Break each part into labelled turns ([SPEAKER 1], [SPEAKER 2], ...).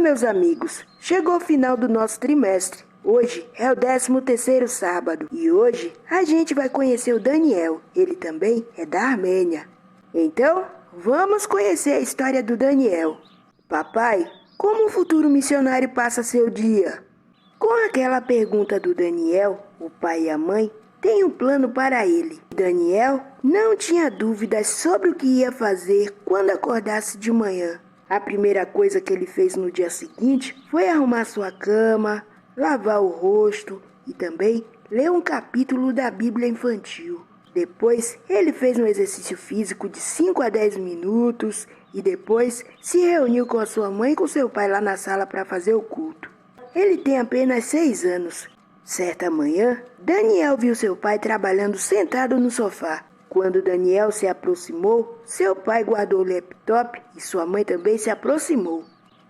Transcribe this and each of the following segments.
[SPEAKER 1] meus amigos, chegou o final do nosso trimestre. Hoje é o 13º sábado e hoje a gente vai conhecer o Daniel. Ele também é da Armênia. Então, vamos conhecer a história do Daniel. Papai, como o futuro missionário passa seu dia? Com aquela pergunta do Daniel, o pai e a mãe têm um plano para ele. Daniel não tinha dúvidas sobre o que ia fazer quando acordasse de manhã. A primeira coisa que ele fez no dia seguinte foi arrumar sua cama, lavar o rosto e também ler um capítulo da Bíblia infantil. Depois, ele fez um exercício físico de 5 a 10 minutos e depois se reuniu com a sua mãe e com seu pai lá na sala para fazer o culto. Ele tem apenas 6 anos. Certa manhã, Daniel viu seu pai trabalhando sentado no sofá. Quando Daniel se aproximou, seu pai guardou o laptop e sua mãe também se aproximou.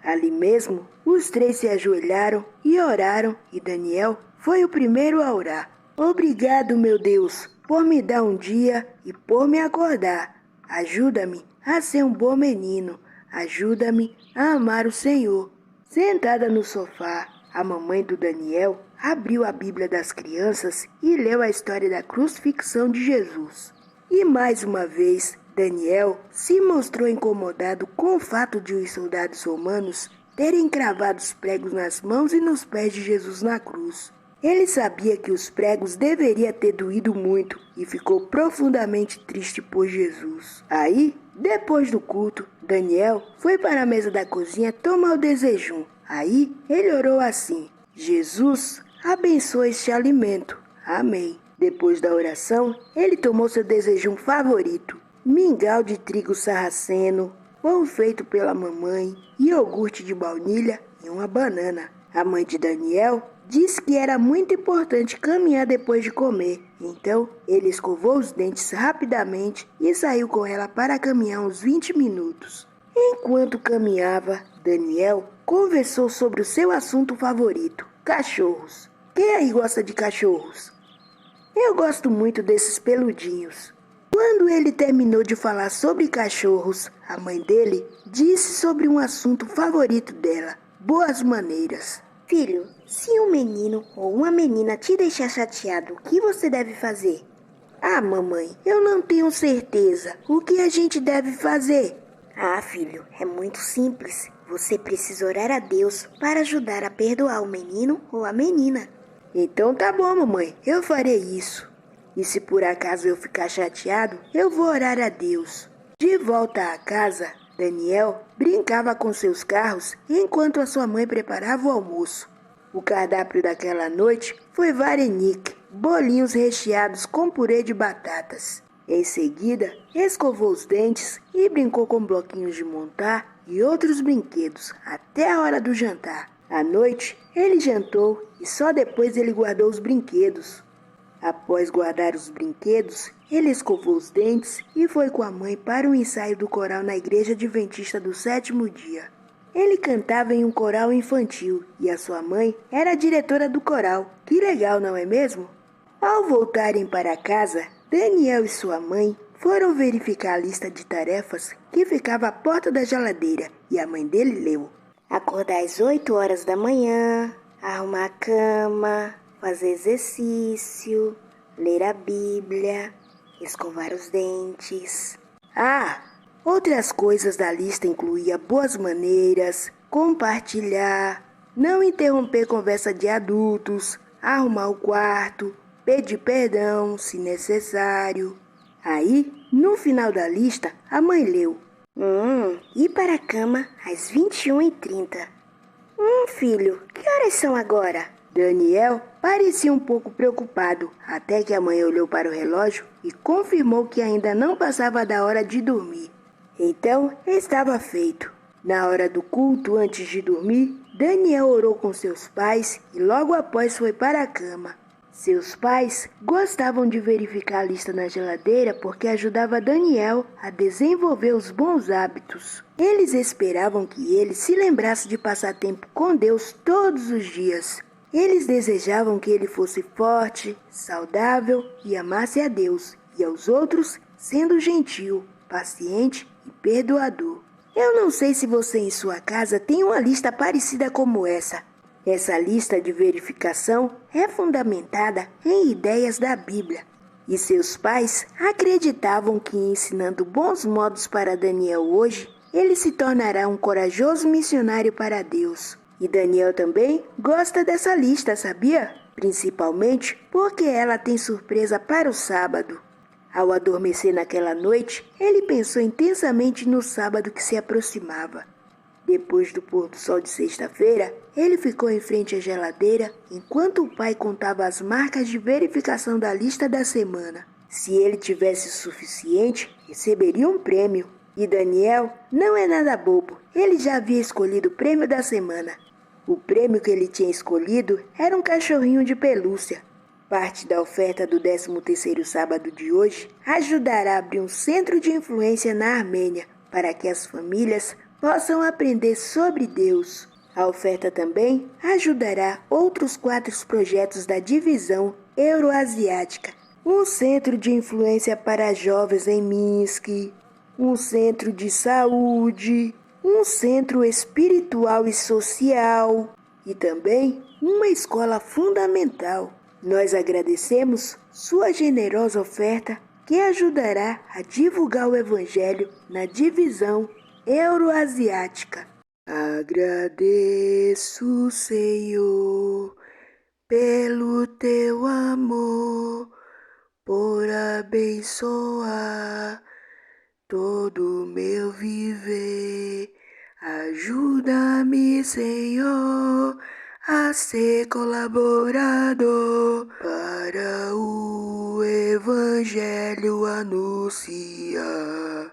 [SPEAKER 1] Ali mesmo, os três se ajoelharam e oraram e Daniel foi o primeiro a orar. Obrigado, meu Deus, por me dar um dia e por me acordar. Ajuda-me a ser um bom menino. Ajuda-me a amar o Senhor. Sentada no sofá, a mamãe do Daniel abriu a Bíblia das crianças e leu a história da crucifixão de Jesus. E mais uma vez, Daniel se mostrou incomodado com o fato de os soldados romanos terem cravado os pregos nas mãos e nos pés de Jesus na cruz. Ele sabia que os pregos deveriam ter doído muito e ficou profundamente triste por Jesus. Aí, depois do culto, Daniel foi para a mesa da cozinha tomar o desejum. Aí, ele orou assim: Jesus, abençoa este alimento. Amém. Depois da oração, ele tomou seu desejum favorito, mingau de trigo sarraceno, pão feito pela mamãe, iogurte de baunilha e uma banana. A mãe de Daniel disse que era muito importante caminhar depois de comer. Então, ele escovou os dentes rapidamente e saiu com ela para caminhar uns 20 minutos. Enquanto caminhava, Daniel conversou sobre o seu assunto favorito, cachorros. Quem aí gosta de cachorros? Eu gosto muito desses peludinhos. Quando ele terminou de falar sobre cachorros, a mãe dele disse sobre um assunto favorito dela, boas maneiras.
[SPEAKER 2] Filho, se um menino ou uma menina te deixar chateado, o que você deve fazer?
[SPEAKER 1] Ah, mamãe, eu não tenho certeza. O que a gente deve fazer?
[SPEAKER 2] Ah, filho, é muito simples. Você precisa orar a Deus para ajudar a perdoar o menino ou a menina.
[SPEAKER 1] Então tá bom, mamãe, eu farei isso. E se por acaso eu ficar chateado, eu vou orar a Deus. De volta à casa, Daniel brincava com seus carros enquanto a sua mãe preparava o almoço. O cardápio daquela noite foi varenik, bolinhos recheados com purê de batatas. Em seguida, escovou os dentes e brincou com bloquinhos de montar e outros brinquedos até a hora do jantar. À noite, ele jantou e só depois ele guardou os brinquedos. Após guardar os brinquedos, ele escovou os dentes e foi com a mãe para o ensaio do coral na Igreja Adventista do 7º dia. Ele cantava em um coral infantil e a sua mãe era a diretora do coral. Que legal, não é mesmo? Ao voltarem para casa, Daniel e sua mãe foram verificar a lista de tarefas que ficava à porta da geladeira e a mãe dele leu:
[SPEAKER 2] acordar às 8 horas da manhã, arrumar a cama, fazer exercício, ler a Bíblia, escovar os dentes.
[SPEAKER 1] Ah, outras coisas da lista incluía boas maneiras, compartilhar, não interromper conversa de adultos, arrumar o quarto, pedir perdão se necessário. Aí, no final da lista, a mãe leu:
[SPEAKER 2] ir para a cama às 21h30. Filho, que horas são agora?
[SPEAKER 1] Daniel parecia um pouco preocupado, até que a mãe olhou para o relógio e confirmou que ainda não passava da hora de dormir. Então, estava feito. Na hora do culto, antes de dormir, Daniel orou com seus pais e logo após foi para a cama. Seus pais gostavam de verificar a lista na geladeira porque ajudava Daniel a desenvolver os bons hábitos. Eles esperavam que ele se lembrasse de passar tempo com Deus todos os dias. Eles desejavam que ele fosse forte, saudável e amasse a Deus e aos outros, sendo gentil, paciente e perdoador. Eu não sei se você em sua casa tem uma lista parecida como essa. Essa lista de verificação é fundamentada em ideias da Bíblia. E seus pais acreditavam que ensinando bons modos para Daniel hoje, ele se tornará um corajoso missionário para Deus. E Daniel também gosta dessa lista, sabia? Principalmente porque ela tem surpresa para o sábado. Ao adormecer naquela noite, ele pensou intensamente no sábado que se aproximava. Depois do pôr do sol de sexta-feira, ele ficou em frente à geladeira enquanto o pai contava as marcas de verificação da lista da semana. Se ele tivesse o suficiente, receberia um prêmio. E Daniel não é nada bobo, ele já havia escolhido o prêmio da semana. O prêmio que ele tinha escolhido era um cachorrinho de pelúcia. Parte da oferta do 13º sábado de hoje ajudará a abrir um centro de influência na Armênia para que as famílias possam aprender sobre Deus. A oferta também ajudará outros 4 projetos da divisão euroasiática. Um centro de influência para jovens em Minsk, um centro de saúde, um centro espiritual e social e também uma escola fundamental. Nós agradecemos sua generosa oferta que ajudará a divulgar o Evangelho na divisão euroasiática. Agradeço, Senhor, pelo teu amor, por abençoar todo o meu viver. Ajuda-me, Senhor, a ser colaborador para o Evangelho anunciar.